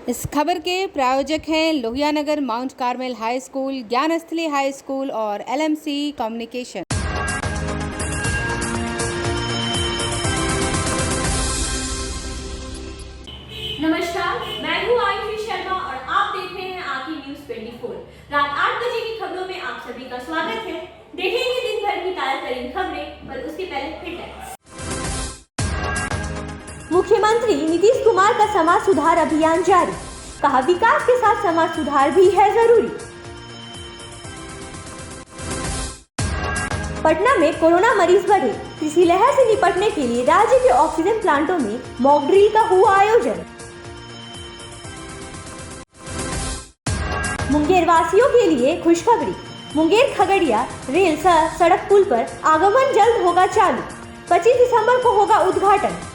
इस खबर के प्रायोजक हैं Lohia Nagar Mount Carmel high school, Gyansthali high school और LMC कम्युनिकेशन। नमस्कार, मैं हूँ आयुषी शर्मा और आप देख रहे हैं आखिर न्यूज़ 24। रात 8 बजे की खबरों में आप सभी का स्वागत है। देखेंगे दिन भर की ताजा तरीन खबरें, पर उसके पहले हेडलाइंस। मुख्यमंत्री नीतीश कुमार का समाज सुधार अभियान जारी, कहा विकास के साथ समाज सुधार भी है जरूरी। पटना में कोरोना मरीज बढ़े, इसी लहर से निपटने के लिए राज्य के ऑक्सीजन प्लांटों में मॉक ड्रिल का हुआ आयोजन। मुंगेर वासियों के लिए खुशखबरी, मुंगेर खगड़िया रेल सड़क पुल पर आगमन जल्द होगा चालू, 25 दिसंबर को होगा उद्घाटन।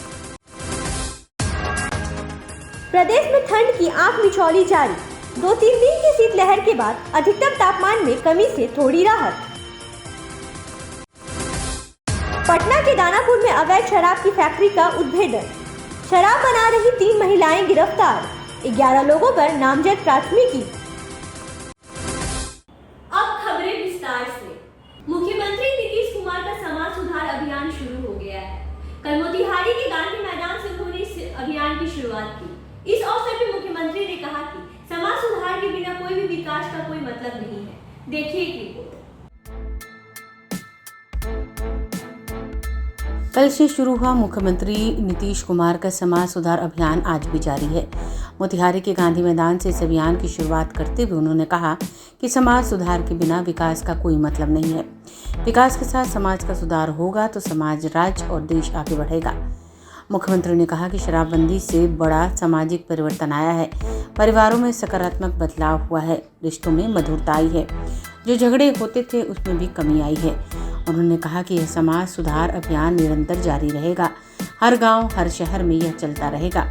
प्रदेश में ठंड की आंख मिचौली जारी, 2-3 दिन की शीतलहर के बाद अधिकतम तापमान में कमी से थोड़ी राहत। पटना के दानापुर में अवैध शराब की फैक्ट्री का उद्भेदन, शराब बना रही 3 महिलाएं गिरफ्तार, 11 लोगों पर नामजद प्राथमिकी। अब खबरें विस्तार से। मुख्यमंत्री नीतीश कुमार का समाज सुधार अभियान शुरू हो गया है। कल मोतिहारी के गांधी मैदान से उन्होंने इस अभियान की शुरुआत की। इस अवसर पर मुख्यमंत्री ने कहा कि समाज सुधार के बिना कोई भी विकास का कोई मतलब नहीं है। देखिए एक रिपोर्ट। कल से शुरू हुआ मुख्यमंत्री नीतीश कुमार का समाज सुधार अभियान आज भी जारी है। मोतिहारी के गांधी मैदान से इस अभियान की शुरुआत करते हुए उन्होंने कहा कि समाज सुधार के बिना विकास का कोई मतलब नहीं है। विकास के साथ समाज का सुधार होगा तो समाज, राज्य और देश आगे बढ़ेगा। मुख्यमंत्री ने कहा कि शराबबंदी से बड़ा सामाजिक परिवर्तन आया है, परिवारों में सकारात्मक बदलाव हुआ है, रिश्तों में मधुरता आई है, जो झगड़े होते थे उसमें भी कमी आई है। उन्होंने कहा कि यह समाज सुधार अभियान निरंतर जारी रहेगा, हर गांव, हर शहर में यह चलता रहेगा।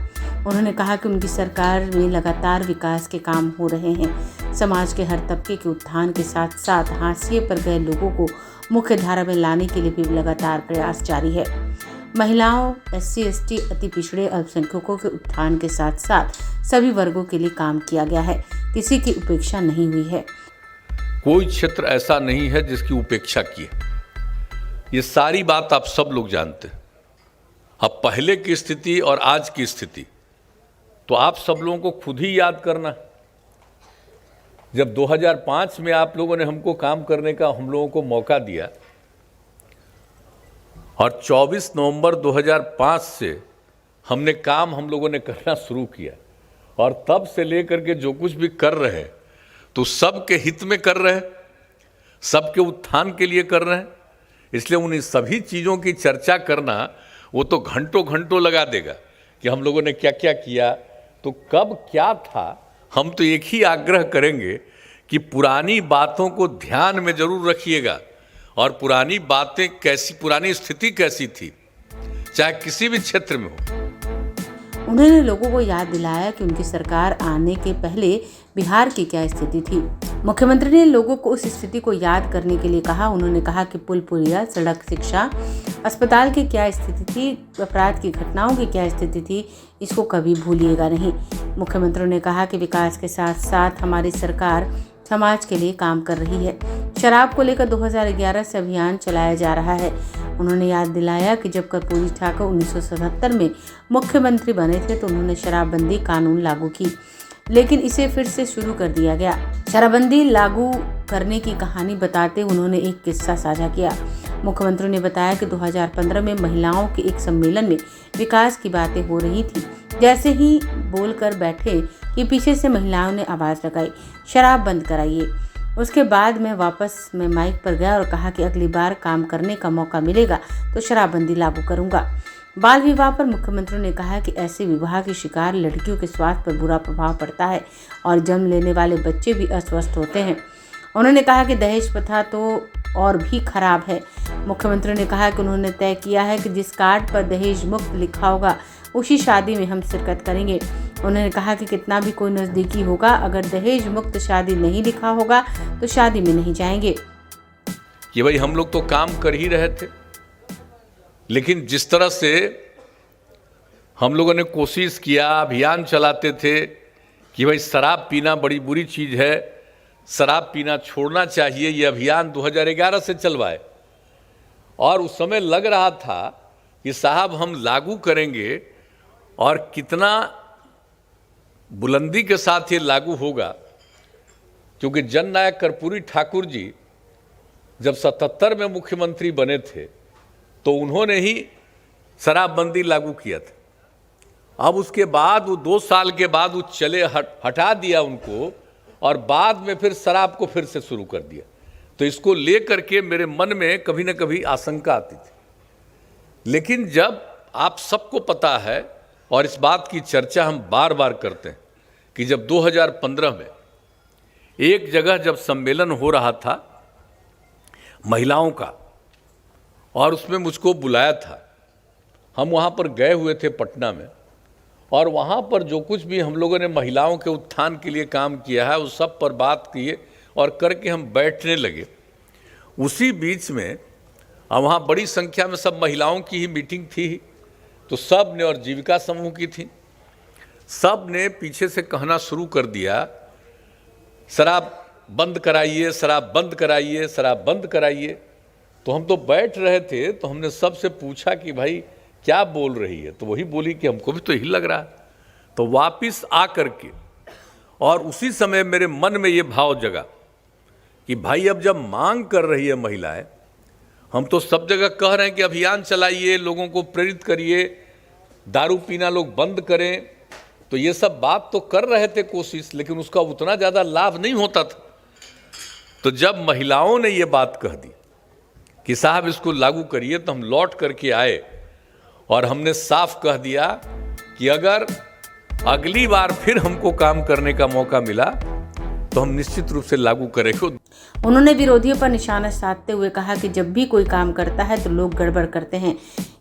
उन्होंने कहा कि उनकी सरकार में लगातार विकास के काम हो रहे हैं। समाज के हर तबके के उत्थान के साथ साथ हाशिए पर गए लोगों को मुख्य धारा में लाने के लिए भी लगातार प्रयास जारी है। महिलाओं, SC, ST, अति पिछड़े, अल्पसंख्यकों के उत्थान के साथ साथ सभी वर्गों के लिए काम किया गया है, किसी की उपेक्षा नहीं हुई है। कोई क्षेत्र ऐसा नहीं है जिसकी उपेक्षा की है। ये सारी बात आप सब लोग जानते हैं। अब पहले की स्थिति और आज की स्थिति तो आप सब लोगों को खुद ही याद करना है। जब 2005 में आप लोगों ने हमको काम करने का हम लोगों को मौका दिया और 24 नवंबर 2005 से हमने काम हम लोगों ने करना शुरू किया और तब से लेकर के जो कुछ भी कर रहे हैं तो सबके हित में कर रहे हैं, सबके उत्थान के लिए कर रहे हैं। इसलिए उन सभी चीज़ों की चर्चा करना वो तो घंटों घंटों लगा देगा कि हम लोगों ने क्या क्या किया, तो कब क्या था। हम तो एक ही आग्रह करेंगे कि पुरानी बातों को ध्यान में जरूर रखिएगा और पुरानी बातें कैसी, पुरानी स्थिति कैसी थी, चाहे किसी भी क्षेत्र में हो। उन्होंने लोगों को याद दिलाया कि उनकी सरकार आने के पहले बिहार की क्या स्थिति थी। मुख्यमंत्री ने लोगों को उस स्थिति को याद करने के लिए कहा। उन्होंने कहा कि पुल पुलिया, सड़क, शिक्षा, अस्पताल की क्या स्थिति थी, अपराध की घटनाओं की क्या स्थिति थी, इसको कभी भूलिएगा नहीं। मुख्यमंत्री ने कहा कि विकास के साथ साथ हमारी सरकार समाज के लिए काम कर रही है। शराब को लेकर 2011 से अभियान चलाया जा रहा है। उन्होंने याद दिलाया कि जब कर्पूरी ठाकुर 1977 में मुख्यमंत्री बने थे तो उन्होंने शराबबंदी कानून लागू की, लेकिन इसे फिर से शुरू कर दिया गया। शराबबंदी लागू करने की कहानी बताते उन्होंने एक किस्सा साझा किया। मुख्यमंत्री ने बताया कि 2015 में महिलाओं के एक सम्मेलन में विकास की बातें हो रही थी। जैसे ही बोलकर बैठे कि पीछे से महिलाओं ने आवाज़ लगाई, शराब बंद कराइए। उसके बाद मैं वापस माइक पर गया और कहा कि अगली बार काम करने का मौका मिलेगा तो शराबबंदी लागू करूंगा। बाल विवाह पर मुख्यमंत्री ने कहा कि ऐसे विवाह के शिकार लड़कियों के स्वास्थ्य पर बुरा प्रभाव पड़ता है और जन्म लेने वाले बच्चे भी अस्वस्थ होते हैं। उन्होंने कहा कि दहेज प्रथा तो और भी खराब है। मुख्यमंत्री ने कहा कि उन्होंने तय किया है कि जिस कार्ड पर दहेज मुक्त लिखा होगा उसी शादी में हम शिरकत करेंगे। उन्होंने कहा कि कितना भी कोई नज़दीकी होगा, अगर दहेज मुक्त शादी नहीं लिखा होगा तो शादी में नहीं जाएंगे। कि भाई हम लोग तो काम कर ही रहे थे, लेकिन जिस तरह से हम लोगों ने कोशिश किया, अभियान चलाते थे कि भाई शराब पीना बड़ी बुरी चीज़ है, शराब पीना छोड़ना चाहिए, ये अभियान 2011 से चलवाए। और उस समय लग रहा था कि साहब हम लागू करेंगे और कितना बुलंदी के साथ ये लागू होगा, क्योंकि जननायक कर्पूरी ठाकुर जी जब 77 में मुख्यमंत्री बने थे तो उन्होंने ही शराबबंदी लागू किया था। अब उसके बाद वो 2 साल के बाद वो हटा दिया उनको, और बाद में फिर शराब को फिर से शुरू कर दिया। तो इसको लेकर के मेरे मन में कभी न कभी आशंका आती थी। लेकिन जब आप सबको पता है, और इस बात की चर्चा हम बार बार करते हैं, कि जब 2015 में एक जगह जब सम्मेलन हो रहा था महिलाओं का, और उसमें मुझको बुलाया था, हम वहाँ पर गए हुए थे पटना में, और वहाँ पर जो कुछ भी हम लोगों ने महिलाओं के उत्थान के लिए काम किया है उस सब पर बात किए और करके हम बैठने लगे। उसी बीच में वहाँ बड़ी संख्या में सब महिलाओं की ही मीटिंग थी, तो सब ने, और जीविका समूह की थी, सब ने पीछे से कहना शुरू कर दिया, शराब बंद कराइए, शराब बंद कराइए, शराब बंद कराइए। तो हम तो बैठ रहे थे, तो हमने सबसे पूछा कि भाई क्या बोल रही है, तो वही बोली कि हमको भी तो यही लग रहा है। तो वापिस आ करके, और उसी समय मेरे मन में ये भाव जगा कि भाई अब जब मांग कर रही है महिलाएं, हम तो सब जगह कह रहे हैं कि अभियान चलाइए, लोगों को प्रेरित करिए, दारू पीना लोग बंद करें, तो ये सब बात तो कर रहे थे कोशिश, लेकिन उसका उतना ज़्यादा लाभ नहीं होता था। तो जब महिलाओं ने ये बात कह दी कि साहब इसको लागू करिए, तो हम लौट करके आए और हमने साफ कह दिया कि अगर अगली बार फिर हमको काम करने का मौका मिला तो हम निश्चित रूप से लागू करेंगे। उन्होंने विरोधियों पर निशाना साधते हुए कहा कि जब भी कोई काम करता है तो लोग गड़बड़ करते हैं।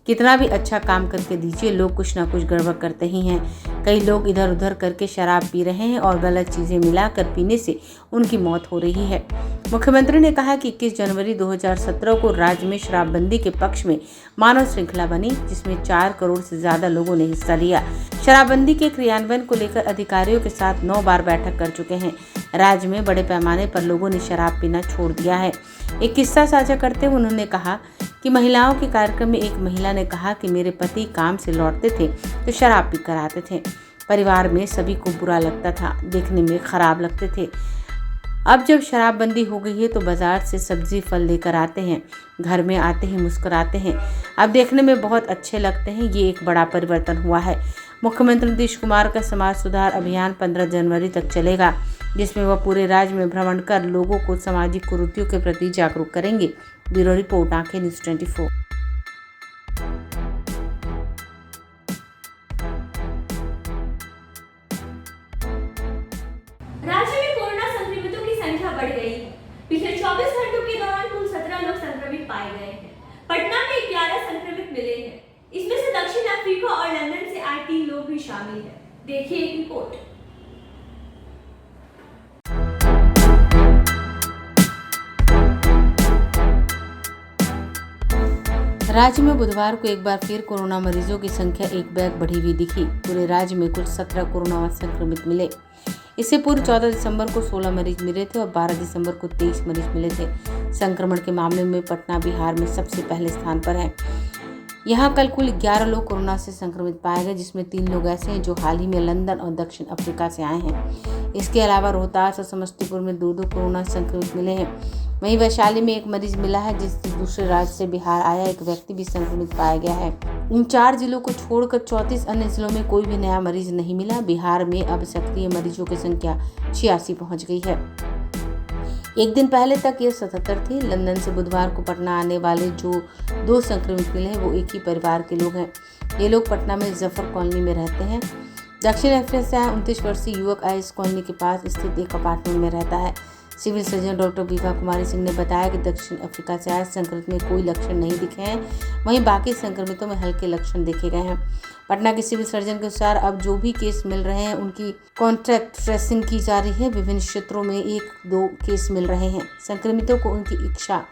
कितना भी अच्छा काम करके दीजिए, लोग कुछ ना कुछ गड़बड़ करते ही हैं। कई लोग इधर उधर करके शराब पी रहे हैं और गलत चीज़ें मिलाकर पीने से उनकी मौत हो रही है। मुख्यमंत्री ने कहा कि 21 जनवरी 2017 को राज्य में शराबबंदी के पक्ष में मानव श्रृंखला बनी, जिसमें 4 करोड़ से ज्यादा लोगों ने हिस्सा लिया। शराबबंदी के क्रियान्वयन को लेकर अधिकारियों के साथ 9 बार बैठक कर चुके हैं। राज्य में बड़े पैमाने पर लोगों ने शराब पीना छोड़ दिया है। एक किस्सा साझा करते हुए उन्होंने कहा कि महिलाओं के कार्यक्रम में एक महिला ने कहा कि मेरे पति काम से लौटते थे तो शराब पी कर आते थे। परिवार में सभी को बुरा लगता था, देखने में खराब लगते थे। अब जब शराबबंदी हो गई है तो बाजार से सब्जी फल लेकर आते हैं, घर में आते ही मुस्कुराते हैं, अब देखने में बहुत अच्छे लगते हैं। ये एक बड़ा परिवर्तन हुआ है। मुख्यमंत्री नीतीश कुमार का समाज सुधार अभियान 15 जनवरी तक चलेगा, जिसमें वह पूरे राज्य में भ्रमण कर लोगों को सामाजिक कुरीतियों के प्रति जागरूक करेंगे। ब्यूरो रिपोर्ट, आंखें न्यूज़ 24। राज्य में कोरोना संक्रमितों की संख्या बढ़ गई है। पिछले 24 घंटों के दौरान कुल 17 लोग संक्रमित पाए गए हैं। पटना में 11 संक्रमित मिले हैं। इसमें से दक्षिण अफ्रीका और लंदन से आए 3 लोग भी शामिल हैं। देखिए एक रिपोर्ट। राज्य में बुधवार को एक बार फिर कोरोना मरीजों की संख्या एक बैग बढ़ी हुई दिखी। पूरे राज्य में कुल 17 कोरोना संक्रमित मिले। इससे पूर्व 14 दिसंबर को 16 मरीज मिले थे और 12 दिसंबर को 23 मरीज मिले थे। संक्रमण के मामले में पटना बिहार में सबसे पहले स्थान पर है। यहाँ कल कुल 11 लोग कोरोना से संक्रमित पाए गए, जिसमें 3 लोग ऐसे हैं जो हाल ही में लंदन और दक्षिण अफ्रीका से आए हैं। इसके अलावा रोहतास और समस्तीपुर में 2 कोरोना संक्रमित मिले हैं। वहीं वैशाली में 1 मरीज मिला है, जिससे दूसरे राज्य से बिहार आया एक व्यक्ति भी संक्रमित पाया गया है। इन 4 जिलों को छोड़कर 34 अन्य जिलों में कोई भी नया मरीज नहीं मिला। बिहार में अब सक्रिय मरीजों की संख्या 86 पहुंच गई है। एक दिन पहले तक ये 77 थी। लंदन से बुधवार को पटना आने वाले जो 2 संक्रमित मिले हैं वो एक ही परिवार के लोग हैं। ये लोग पटना में जफर कॉलोनी में रहते हैं। दक्षिण अफ्रीका से आया 29 वर्षीय युवक आइस कॉलोनी के पास स्थित एक अपार्टमेंट में रहता है। Civil surgeon doctor Vibha Kumari Singh ने बताया कि दक्षिण अफ्रीका से आए संक्रमित में कोई लक्षण नहीं दिखे हैं, वहीं बाकी संक्रमितों में हल्के लक्षण देखे गए हैं। पटना के सिविल सर्जन के अनुसार अब जो भी केस मिल रहे हैं उनकी कॉन्टैक्ट ट्रेसिंग की जा रही है। विभिन्न क्षेत्रों में 1-2 केस मिल रहे हैं। संक्रमितों को उनकी इच्छा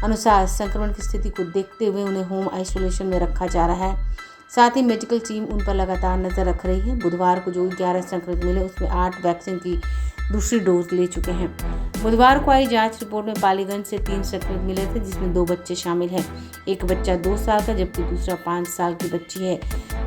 अनुसार संक्रमण की स्थिति को देखते हुए उन्हें होम आइसोलेशन में रखा जा रहा है। साथ ही मेडिकल टीम उन पर लगातार नजर रख रही है। बुधवार को जो 11 संक्रमित मिले उसमें 8 वैक्सीन की दूसरी डोज ले चुके हैं। बुधवार को आई जांच रिपोर्ट में पालीगंज से 3 संक्रमित मिले थे, जिसमें 2 बच्चे शामिल हैं। एक बच्चा 2 साल का जबकि दूसरा 5 साल की बच्ची है।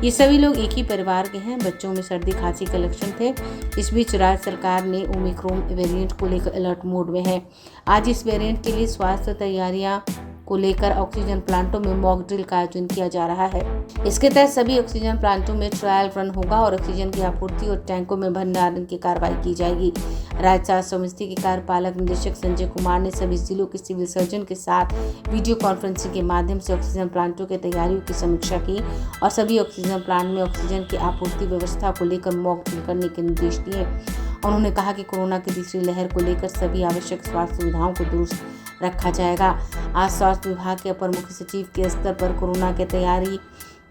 ये सभी लोग एक ही परिवार के हैं। बच्चों में सर्दी खांसी के लक्षण थे। इस बीच राज्य सरकार ने ओमिक्रॉन वेरिएंट को लेकर अलर्ट मोड में है। आज इस वेरिएंट के लिए स्वास्थ्य तैयारियां को लेकर ऑक्सीजन प्लांटों में मॉक ड्रिल का आयोजन किया जा रहा है। इसके तहत सभी ऑक्सीजन प्लांटों में ट्रायल रन होगा और ऑक्सीजन की आपूर्ति और टैंकों में भंडारण की कार्रवाई की जाएगी। राज्य स्वास्थ्य समिति के कार्यपालक निदेशक संजय कुमार ने सभी जिलों के सिविल सर्जन के साथ वीडियो कॉन्फ्रेंसिंग के माध्यम से ऑक्सीजन प्लांटों की तैयारियों की समीक्षा की और सभी ऑक्सीजन प्लांट में ऑक्सीजन की आपूर्ति व्यवस्था को लेकर मॉक ड्रिल करने के निर्देश दिए। उन्होंने कहा कि कोरोना की तीसरी लहर को लेकर सभी आवश्यक स्वास्थ्य सुविधाओं को दुरुस्त रखा जाएगा। आज स्वास्थ्य विभाग के अपर मुख्य सचिव के स्तर पर कोरोना की तैयारी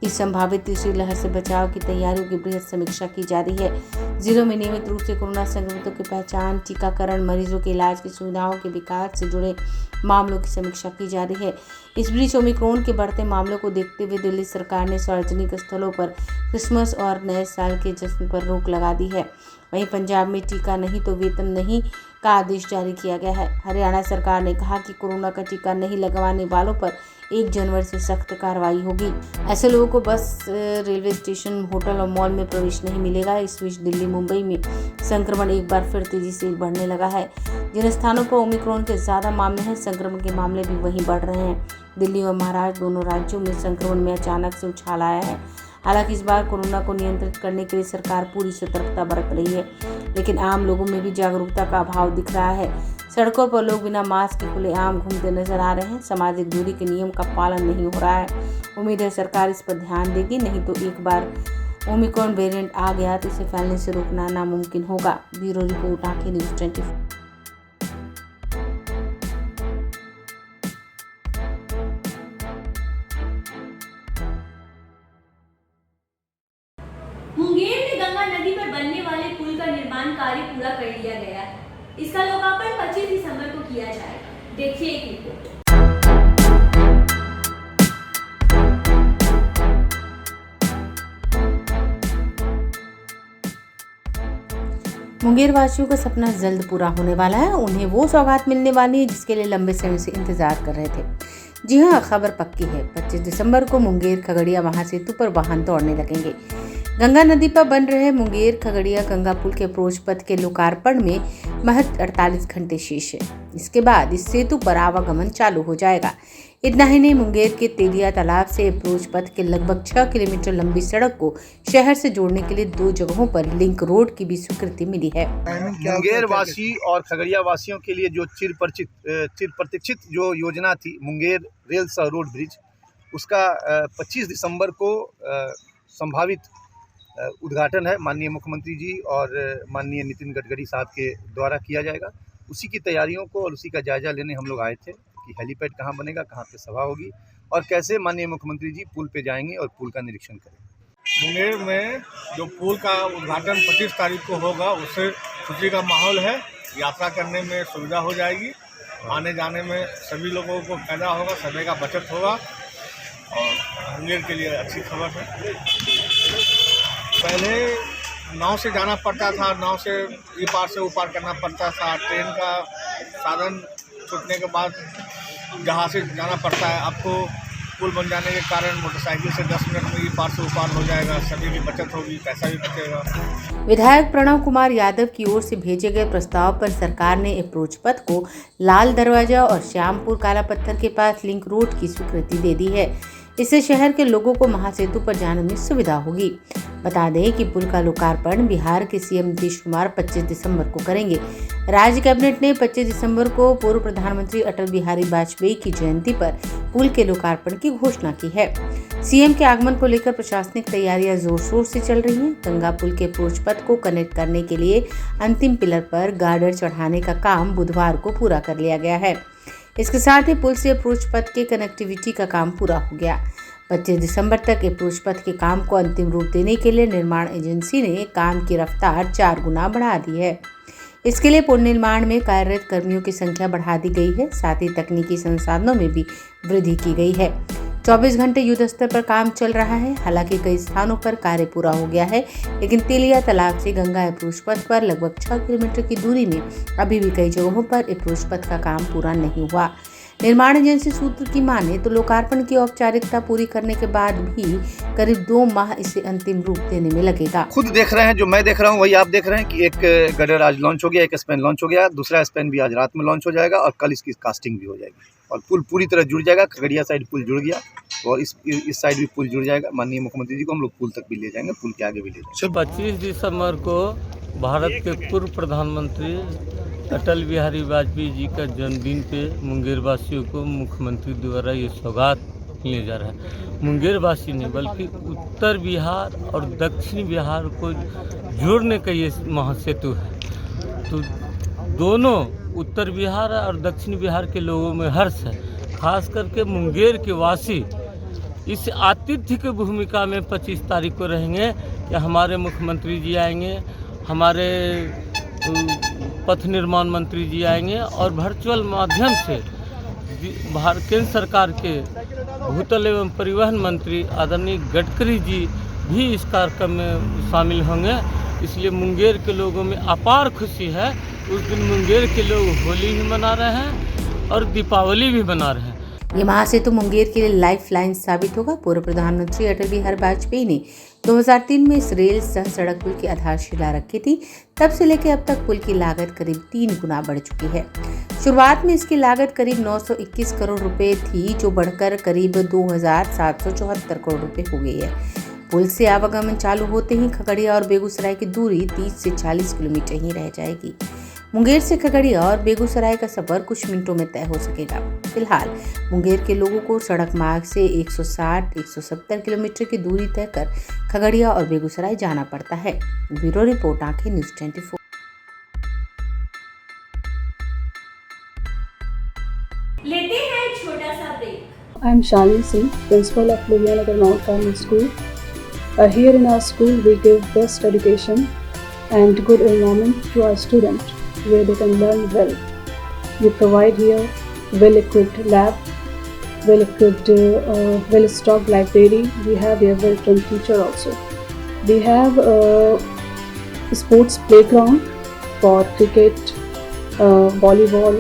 की संभावित तीसरी लहर से बचाव की तैयारियों की बृहद समीक्षा की जा रही है। जिलों में नियमित रूप से कोरोना संक्रमितों की पहचान, टीकाकरण, मरीजों के इलाज की सुविधाओं के विकास से जुड़े मामलों की समीक्षा की जा रही है। इस बीच ओमिक्रॉन के बढ़ते मामलों को देखते हुए दिल्ली सरकार ने सार्वजनिक स्थलों पर क्रिसमस और नए साल के जश्न पर रोक लगा दी है। वहीं पंजाब में टीका नहीं तो वेतन नहीं का आदेश जारी किया गया है। हरियाणा सरकार ने कहा कि कोरोना का टीका नहीं लगवाने वालों पर 1 जनवरी से सख्त कार्रवाई होगी। ऐसे लोगों को बस, रेलवे स्टेशन, होटल और मॉल में प्रवेश नहीं मिलेगा। इस बीच दिल्ली, मुंबई में संक्रमण एक बार फिर तेजी से बढ़ने लगा है। जिन स्थानों पर ओमिक्रॉन के ज्यादा मामले हैं, संक्रमण के मामले भी वहीं बढ़ रहे हैं। दिल्ली और महाराष्ट्र दोनों राज्यों में संक्रमण में अचानक से उछाल आया है। हालांकि इस बार कोरोना को नियंत्रित करने के लिए सरकार पूरी सतर्कता बरत रही है, लेकिन आम लोगों में भी जागरूकता का अभाव दिख रहा है। सड़कों पर लोग बिना मास्क के खुलेआम घूमते नजर आ रहे हैं। सामाजिक दूरी के नियम का पालन नहीं हो रहा है। उम्मीद है सरकार इस पर ध्यान देगी, नहीं तो एक बार ओमिक्रॉन वेरिएंट आ गया तो इसे फैलने से रोकना नामुमकिन होगा। ब्यूरो रिपोर्ट, आंखें न्यूज़ 24। मुंगेर में गंगा नदी पर बनने वाले पुल का निर्माण कार्य पूरा कर लिया गया है। इसका लोकार्पण 25 दिसंबर को किया जाएगा। देखिए एक रिपोर्ट। मुंगेर वासियों का सपना जल्द पूरा होने वाला है। उन्हें वो सौगात मिलने वाली है जिसके लिए लंबे समय से इंतजार कर रहे थे। जी हाँ, खबर पक्की है। 25 दिसंबर को मुंगेर खगड़िया महासेतु पर वाहन दौड़ने लगेंगे। गंगा नदी पर बन रहे मुंगेर खगड़िया गंगा पुल के अप्रोच पथ के लोकार्पण में महज 48 घंटे शेष है। इसके बाद इस सेतु पर आवागमन चालू हो जाएगा। इतना ही नहीं, मुंगेर के तेलिया तालाब से अप्रोच पथ के लगभग 6 किलोमीटर लंबी सड़क को शहर से जोड़ने के लिए 2 जगहों पर लिंक रोड की भी स्वीकृति मिली है। मुंगेर वासी और खगड़िया वासियों के लिए जो चिर प्रतीक्षित जो योजना थी मुंगेर रेल सह रोड ब्रिज, उसका 25 दिसंबर को संभावित उद्घाटन है माननीय मुख्यमंत्री जी और माननीय नितिन गडकरी साहब के द्वारा किया जाएगा। उसी की तैयारियों को और उसी का जायजा लेने हम लोग आए थे कि हेलीपैड कहाँ बनेगा, कहाँ पे सभा होगी और कैसे माननीय मुख्यमंत्री जी पुल पे जाएंगे और पुल का निरीक्षण करेंगे। मुंगेर में जो पुल का उद्घाटन 25 तारीख को होगा, उससे खुशी का माहौल है। यात्रा करने में सुविधा हो जाएगी, आने जाने में सभी लोगों को फायदा होगा, समय का बचत होगा और मुंगेर के लिए अच्छी खबर है। पहले नाव से जाना पड़ता था, नाव से ई पार से ऊ पार करना पड़ता था। ट्रेन का साधन छूटने के बाद जहाज से जाना पड़ता है। अब तो पुल बन जाने के कारण मोटरसाइकिल से 10 मिनट में ई पार से ऊ पार हो जाएगा। सभी की बचत होगी, पैसा भी बचेगा। विधायक प्रणव कुमार यादव की ओर से भेजे गए प्रस्ताव पर सरकार ने अप्रोच पथ को लाल दरवाजा और श्यामपुर काला पत्थर के पास लिंक रोड की स्वीकृति दे दी है। इससे शहर के लोगों को महासेतु पर जाने में सुविधा होगी। बता दें कि पुल का लोकार्पण बिहार के सीएम नीतीश कुमार 25 दिसंबर को करेंगे। राज्य कैबिनेट ने 25 दिसंबर को पूर्व प्रधानमंत्री अटल बिहारी वाजपेयी की जयंती पर पुल के लोकार्पण की घोषणा की है। सीएम के आगमन को लेकर प्रशासनिक तैयारियां जोर शोर से चल रही हैं। गंगा पुल के अप्रोच पथ को कनेक्ट करने के लिए अंतिम पिलर पर गार्डर चढ़ाने का काम बुधवार को पूरा कर लिया गया है। इसके साथ ही पुल से अप्रोच पथ के कनेक्टिविटी का काम पूरा हो गया। 25 दिसंबर तक अप्रोच पथ के काम को अंतिम रूप देने के लिए निर्माण एजेंसी ने काम की रफ्तार 4 गुना बढ़ा दी है। इसके लिए पुल निर्माण में कार्यरत कर्मियों की संख्या बढ़ा दी गई है। साथ ही तकनीकी संसाधनों में भी वृद्धि की गई है। 24 घंटे युद्ध स्तर पर काम चल रहा है। हालांकि कई स्थानों पर कार्य पूरा हो गया है, लेकिन तेलिया तालाब से गंगा अप्रोच पथ पर लगभग 6 किलोमीटर की दूरी में अभी भी कई जगहों पर अप्रोच पथ का काम पूरा नहीं हुआ। निर्माण एजेंसी सूत्र की माने तो लोकार्पण की औपचारिकता पूरी करने के बाद भी करीब 2 माह इसे अंतिम रूप देने में लगेगा। खुद देख रहे हैं, जो मैं देख रहा हूँ वही आप देख रहे हैं कि एक गडर आज लॉन्च हो गया, एक स्पैन लॉन्च हो गया, दूसरा स्पैन भी आज रात में लॉन्च हो जाएगा और कल इसकी कास्टिंग भी हो जाएगी और पुल पूरी तरह जुड़ जाएगा। खगड़िया साइड पुल जुड़ गया और इस साइड भी पुल जुड़ जाएगा। माननीय मुख्यमंत्री जी को हम लोग पुल तक भी ले जाएंगे, पुल के आगे भी ले जाएंगे। 25 दिसंबर को भारत के पूर्व प्रधानमंत्री अटल बिहारी वाजपेयी जी का जन्मदिन पे मुंगेर वासियों को मुख्यमंत्री द्वारा ये सौगात मिलने जा रहा है। मुंगेर वासी ने बल्कि उत्तर बिहार और दक्षिण बिहार को जोड़ने का ये महासेतु है। तो दोनों उत्तर बिहार और दक्षिण बिहार के लोगों में हर्ष है। खास करके मुंगेर के वासी इस आतिथ्य की भूमिका में 25 तारीख को रहेंगे कि हमारे मुख्यमंत्री जी आएंगे, हमारे पथ निर्माण मंत्री जी आएंगे और वर्चुअल माध्यम से केंद्र सरकार के भूतल एवं परिवहन मंत्री आदरणीय गडकरी जी भी इस कार्यक्रम में शामिल होंगे। इसलिए मुंगेर के लोगों में अपार खुशी है। उस दिन मुंगेर के लोग होली भी मना रहे हैं और दीपावली भी मना रहे हैं। ये महासेतु मुंगेर के लिए लाइफ लाइन साबित होगा। पूर्व प्रधानमंत्री अटल बिहारी वाजपेयी ने 2003 में इस रेल सह सड़क पुल की आधारशिला रखी थी। तब से लेकर अब तक पुल की लागत करीब 3 गुना बढ़ चुकी है। शुरुआत में इसकी लागत करीब 921 करोड़ रुपए थी, जो बढ़कर करीब 2774 करोड़ रुपए हो गई है। पुल से आवागमन चालू होते ही खगड़िया और बेगूसराय की दूरी 30 से 40 किलोमीटर ही रह जाएगी। मुंगेर से खगड़िया और बेगूसराय का सफर कुछ मिनटों में तय हो सकेगा। फिलहाल मुंगेर के लोगों को सड़क मार्ग से 160-170 किलोमीटर की दूरी तय कर खगड़िया और बेगूसराय जाना पड़ता है। ब्यूरो रिपोर्ट, आंखें न्यूज़ 24। लेते हैं एक छोटा सा break. I am Shalini Singh, principal of Lohianagar Mount Carmel School. Here in our school, we give best education and good environment to our students, where they can learn well. We provide here well-equipped lab, well-equipped, well-stocked library. We have here well-trained teacher also. We have a sports playground for cricket, volleyball,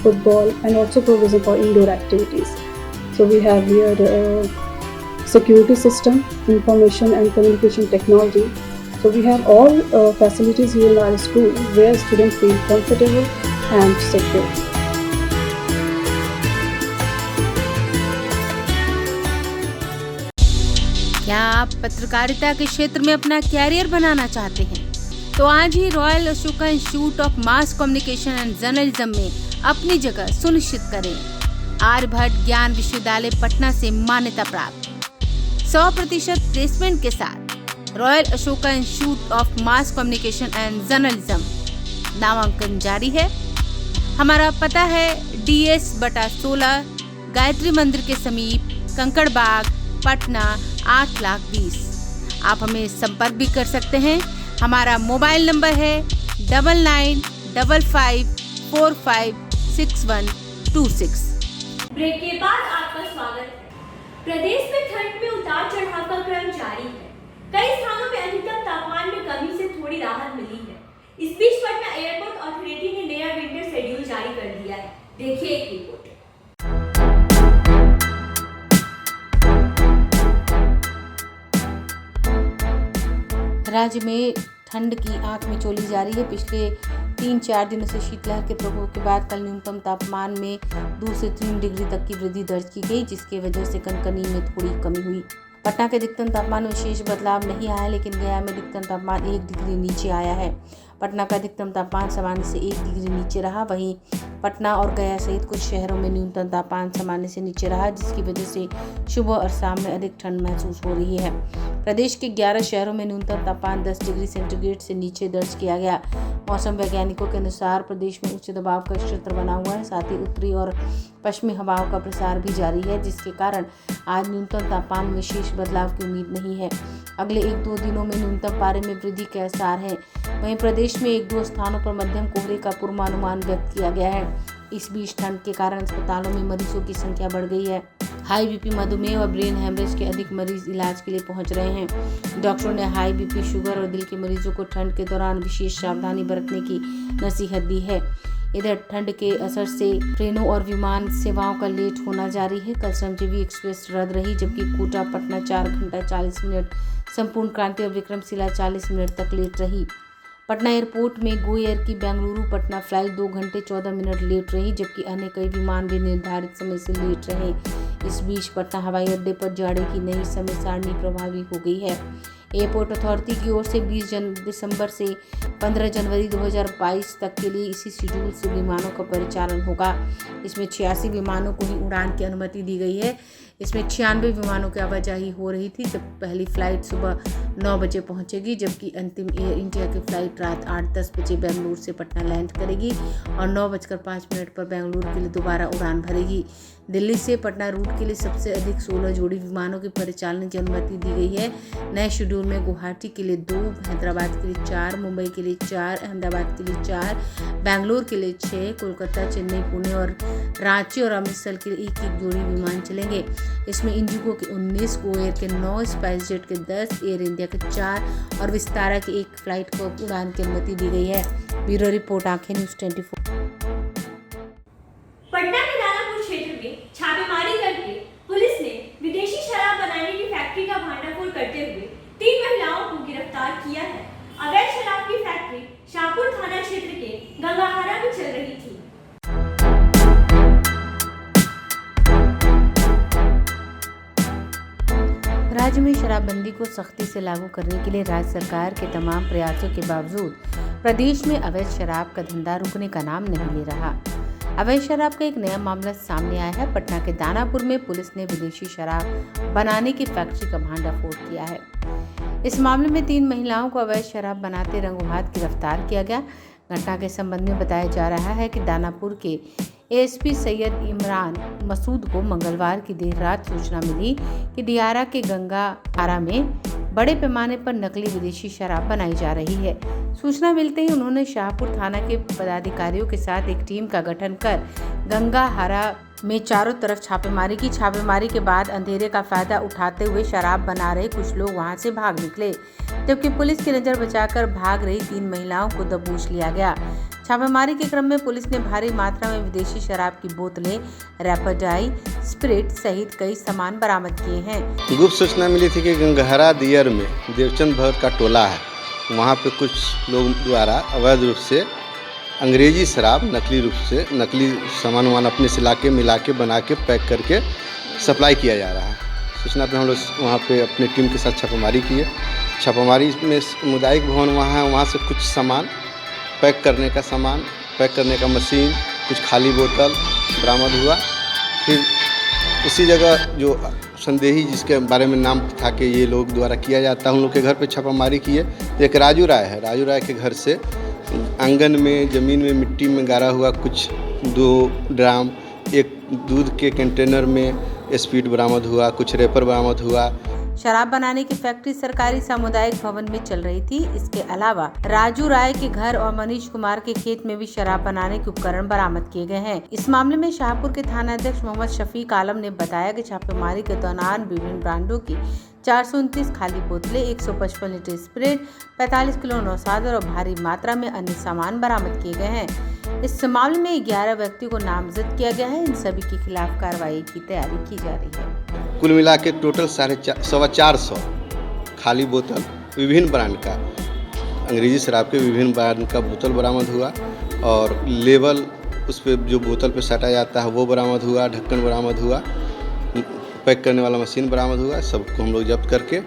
football, and also provision for indoor activities. So we have here security system, information and communication technology. So we have all facilities here in our school where students feel comfortable and secure. क्या आप पत्रकारिता के क्षेत्र में अपना career बनाना चाहते हैं? तो आज ही royal Ashoka institute of mass communication and journalism में अपनी जगह सुनिश्चित करें। आर्यभट्ट ज्ञान विश्वविद्यालय पटना से मान्यता प्राप्त 100% प्लेसमेंट के साथ royal Ashoka institute of mass communication and journalism नामांकन जारी है। हमारा पता है DS/16 गायत्री मंदिर के समीप, कंकड़ बाग, पटना 8,20,000। आप हमें संपर्क भी कर सकते हैं। हमारा मोबाइल नंबर है 9955456126। ब्रेक के बाद आपका स्वागत है। प्रदेश में ठंड में उतार चढ़ाव का क्रम जारी है। कई स्थानों में अधिकतम तापमान में कमी से थोड़ी राहत मिली है। इस बीच पटना एयरपोर्ट अथॉरिटी ने नया विंटर शेड्यूल जारी कर दिया है। देखिए एक रिपोर्ट। राज्य में ठंड की आंख में चोली जारी है। पिछले 3-4 दिनों से शीतलहर के प्रकोप के बाद कल न्यूनतम तापमान में 2 से 3 डिग्री तक की वृद्धि दर्ज की गई, जिसकी वजह से कनकनी में थोड़ी कमी हुई। पटना के अधिकतम तापमान में विशेष बदलाव नहीं आया, लेकिन गया में अधिकतम तापमान 1 डिग्री नीचे आया है। पटना का अधिकतम तापमान सामान्य से 1 डिग्री नीचे रहा। वहीं पटना और गया सहित कुछ शहरों में न्यूनतम तापमान सामान्य से नीचे रहा, जिसकी वजह से सुबह और शाम में अधिक ठंड महसूस हो रही है। प्रदेश के 11 शहरों में न्यूनतम तापमान 10 डिग्री सेंटीग्रेड से नीचे दर्ज किया गया। मौसम वैज्ञानिकों के अनुसार प्रदेश में उच्च दबाव का क्षेत्र बना हुआ है, साथ ही उत्तरी और पश्चिमी हवाओं का प्रसार भी जारी है, जिसके कारण आज न्यूनतम तापमान में विशेष बदलाव की उम्मीद नहीं है। अगले 1-2 दिनों में न्यूनतम पारे में वृद्धि के आसार हैं। वहीं प्रदेश में 1-2 स्थानों पर मध्यम कोहरे का पूर्वानुमान व्यक्त किया गया है। इस बीच ठंड के कारण अस्पतालों में मरीजों की संख्या बढ़ गई है। हाई बीपी, मधुमेह और ब्रेन हेमरेज के अधिक मरीज इलाज के लिए पहुंच रहे हैं। डॉक्टरों ने हाई बीपी, शुगर और दिल के मरीजों को ठंड के दौरान विशेष सावधानी बरतने की नसीहत दी है। इधर ठंड के असर से ट्रेनों और विमान सेवाओं का लेट होना जारी है। कल श्रमजीवी एक्सप्रेस रद्द रही, जबकि कोटा पटना 4 घंटा 40 मिनट, संपूर्ण क्रांति और विक्रमशिला 40 मिनट तक लेट रही। पटना एयरपोर्ट में गो एयर की बेंगलुरु पटना फ्लाइट 2 घंटे 14 मिनट लेट रही, जबकि अन्य कई विमान भी निर्धारित समय से लेट रहे। इस बीच पटना हवाई अड्डे पर जाड़े की नई समय सारणी प्रभावी हो गई है। एयरपोर्ट अथॉरिटी की ओर से 20 दिसंबर से 15 जनवरी 2022 तक के लिए इसी शेड्यूल से विमानों का परिचालन होगा। इसमें 86 विमानों को ही उड़ान की अनुमति दी गई है। इसमें 96 विमानों की आवाजाही हो रही थी, जब पहली फ्लाइट सुबह 9 बजे पहुंचेगी, जबकि अंतिम एयर इंडिया की फ्लाइट रात 8:10 बजे बेंगलुरु से पटना लैंड करेगी और 9:05 पर बेंगलुरु के लिए दोबारा उड़ान भरेगी। दिल्ली से पटना रूट के लिए सबसे अधिक 16 जोड़ी विमानों के परिचालन की अनुमति दी गई है। नए शेड्यूल में गुवाहाटी के लिए 2, हैदराबाद के लिए 4, मुंबई के लिए 4, अहमदाबाद के लिए 4, बेंगलुरु के लिए 6, कोलकाता, चेन्नई, पुणे और रांची और अमृतसर के लिए 1-1 जोड़ी विमान चलेंगे। इसमें इंडिगो के 19, गो एयर के 9, स्पाइस जेट के 10, एयर इंडिया के 4 और विस्तारा की 1 फ्लाइट को उड़ान की अनुमति दी गई है। ब्यूरो रिपोर्ट, आंखें न्यूज़ 24। पटना के दानापुर क्षेत्र में छापेमारी करके पुलिस ने विदेशी शराब बनाने की फैक्ट्री का भांडाफोड़ करते हुए 3 महिलाओं को गिरफ्तार किया है। अवैध शराब की फैक्ट्री शाहपुर थाना क्षेत्र के गंगाहारा में चल रही थी। राज्य में शराबबंदी को सख्ती से लागू करने के लिए राज्य सरकार के तमाम प्रयासों के बावजूद प्रदेश में अवैध शराब का धंधा रुकने का नाम नहीं ले रहा। अवैध शराब का एक नया मामला सामने आया है। पटना के दानापुर में पुलिस ने विदेशी शराब बनाने की फैक्ट्री का भांडाफोड़ किया है। इस मामले में 3 महिलाओं को अवैध शराब बनाते रंगों हाथ गिरफ्तार किया गया। घटना के संबंध में बताया जा रहा है कि दानापुर के एएसपी सैयद इमरान मसूद को मंगलवार की देर रात सूचना मिली कि दियारा के गंगाहारा में बड़े पैमाने पर नकली विदेशी शराब बनाई जा रही है। सूचना मिलते ही उन्होंने शाहपुर थाना के पदाधिकारियों के साथ एक टीम का गठन कर गंगाहारा में चारों तरफ छापेमारी की। छापेमारी के बाद अंधेरे का फायदा उठाते हुए शराब बना रहे कुछ लोग वहां से भाग निकले, जबकि पुलिस की नजर बचाकर भाग रही 3 महिलाओं को दबोच लिया गया। छापेमारी के क्रम में पुलिस ने भारी मात्रा में विदेशी शराब की बोतलें, रैपर डाई, स्प्रिट सहित कई सामान बरामद किए हैं। गुप्त सूचना मिली थी कि गंगाहारा दियर में देवचंद भगत का टोला है, वहाँ पे कुछ लोग द्वारा अवैध रूप से अंग्रेजी शराब नकली सामान अपने से लाके मिला के बना के पैक करके सप्लाई किया जा रहा है। सूचना पे हम लोग वहाँ पे अपनी टीम के साथ छापेमारी किए। छापेमारी में सामुदायिक भवन वहाँ से कुछ सामान पैक करने का मशीन, कुछ खाली बोतल बरामद हुआ। फिर उसी जगह जो संदेही जिसके बारे में नाम था कि ये लोग द्वारा किया जाता है, उन लोग के घर पे छापामारी किए। एक राजू राय है, राजू राय के घर से आंगन में ज़मीन में मिट्टी में गाड़ा हुआ कुछ 2 ड्राम, एक दूध के कंटेनर में स्पीड बरामद हुआ, कुछ रैपर बरामद हुआ। शराब बनाने की फैक्ट्री सरकारी सामुदायिक भवन में चल रही थी। इसके अलावा राजू राय के घर और मनीष कुमार के खेत में भी शराब बनाने के उपकरण बरामद किए गए हैं। इस मामले में शाहपुर के थाना अध्यक्ष मोहम्मद शफीक आलम ने बताया कि छापेमारी के दौरान विभिन्न ब्रांडों की 429 खाली बोतलें, 155 लीटर स्प्रिट, 45 किलो नौसादर और भारी मात्रा में अन्य सामान बरामद किए गए हैं। इस मामले में 11 व्यक्तियों को नामजद किया गया है। इन सभी के खिलाफ कार्रवाई की तैयारी की जा रही है। कुल मिला के टोटल 450 खाली बोतल विभिन्न ब्रांड का, अंग्रेजी शराब के विभिन्न ब्रांड का बोतल बरामद हुआ और लेबल उस पर जो बोतल पे सटा जाता है वो बरामद हुआ, ढक्कन बरामद हुआ, पैक करने वाला मशीन बरामद हुआ। सबको हम लोग जब्त करके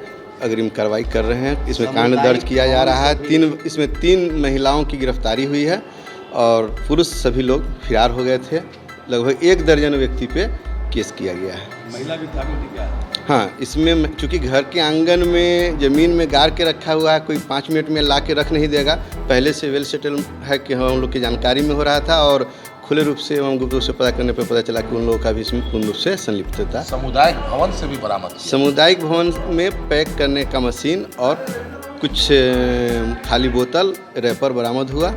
अग्रिम कार्रवाई कर रहे हैं। इसमें कांड दर्ज किया जा रहा है। इसमें 3 महिलाओं की गिरफ्तारी हुई है और पुरुष सभी लोग फरार हो गए थे। लगभग 1 दर्जन व्यक्ति पे केस किया गया है। महिला भी शामिल थी क्या? हाँ, इसमें चूँकि घर के आंगन में ज़मीन में गाड़ के रखा हुआ है, कोई 5 मिनट में ला के रख नहीं देगा। पहले से वेल सेटल है कि हम लोग की जानकारी में हो रहा था और खुले रूप से एवं गुप्त रूप से पता करने पर पता चला कि उन लोगों का भी इसमें पूर्ण रूप से संलिप्तता। सामुदायिक भवन से भी बरामद किया। सामुदायिक भवन में पैक करने का मशीन और कुछ खाली बोतल, रैपर बरामद हुआ।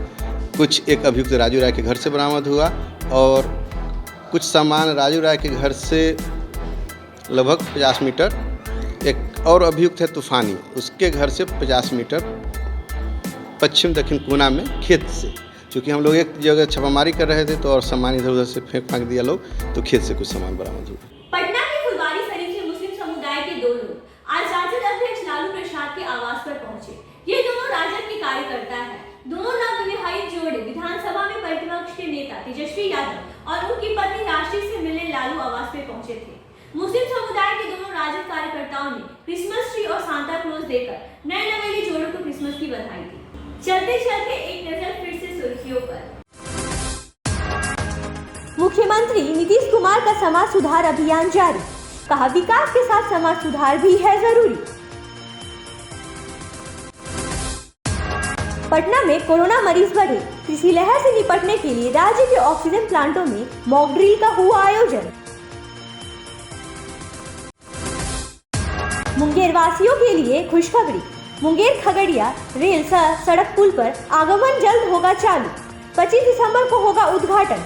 कुछ एक अभियुक्त राजू राय के घर से बरामद हुआ और कुछ सामान राजू राय के घर से लगभग 50 मीटर, एक और अभियुक्त है तूफानी, उसके घर से 50 मीटर पश्चिम दक्षिण कोना में खेत से, क्योंकि हम लोग एक जगह छापामारी कर रहे थे तो और सामान इधर उधर से फेंक दिया लोग, तो खेत से कुछ सामान बरामद हुआ। पटना के फुलवारी शरीफ से मुस्लिम समुदाय के 2 लोग आज राजद अध्यक्ष लालू प्रसाद के आवास पर पहुंचे। ये दोनों राजद के कार्यकर्ता हैं। दोनों नवविवाहित जोड़े विधानसभा में प्रतिपक्ष के नेता तेजस्वी यादव और उनकी पत्नी राशि से मिलने लालू आवास पे पहुंचे थे। मुस्लिम समुदाय के दोनों राजद कार्यकर्ताओं ने क्रिसमस ट्री और सांता क्लॉज देकर नए नवेली जोड़ों को क्रिसमस की बधाई दी। चलते चलते एक नजर फिर से सुर्खियों पर। मुख्यमंत्री नीतीश कुमार का समाज सुधार अभियान जारी, कहा विकास के साथ समाज सुधार भी है जरूरी। पटना में कोरोना मरीज बढ़े, इसी लहर से निपटने के लिए राज्य के ऑक्सीजन प्लांटों में मॉक ड्रिल का हुआ आयोजन। मुंगेर वासियों के लिए खुशखबरी, मुंगेर खगड़िया रेल सड़क पुल पर आगमन जल्द होगा चालू, 25 दिसंबर को होगा उद्घाटन।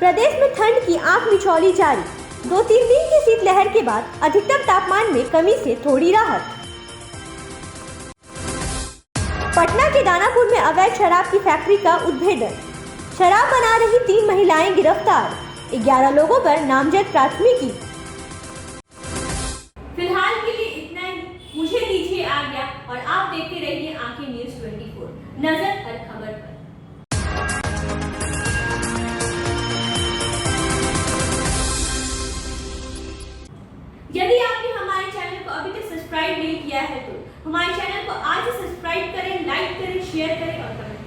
प्रदेश में ठंड की आंख मिचौली जारी, 2-3 दिन की शीतलहर के बाद अधिकतम तापमान में कमी से थोड़ी राहत। पटना के दानापुर में अवैध शराब की फैक्ट्री का उद्भेदन, शराब बना रही 3 महिलाएं गिरफ्तार, 11 लोगों पर नामजद प्राथमिकी। फिलहाल के लिए इतना ही, मुझे दीजिए आज्ञा और आप देखते रहिए आंखें न्यूज़ 24, नजर हर खबर पर। यदि आपने हमारे चैनल को अभी तक सब्सक्राइब नहीं किया है तो हमारे चैनल को आज सब्सक्राइब करें, लाइक करें, शेयर करें और कमेंट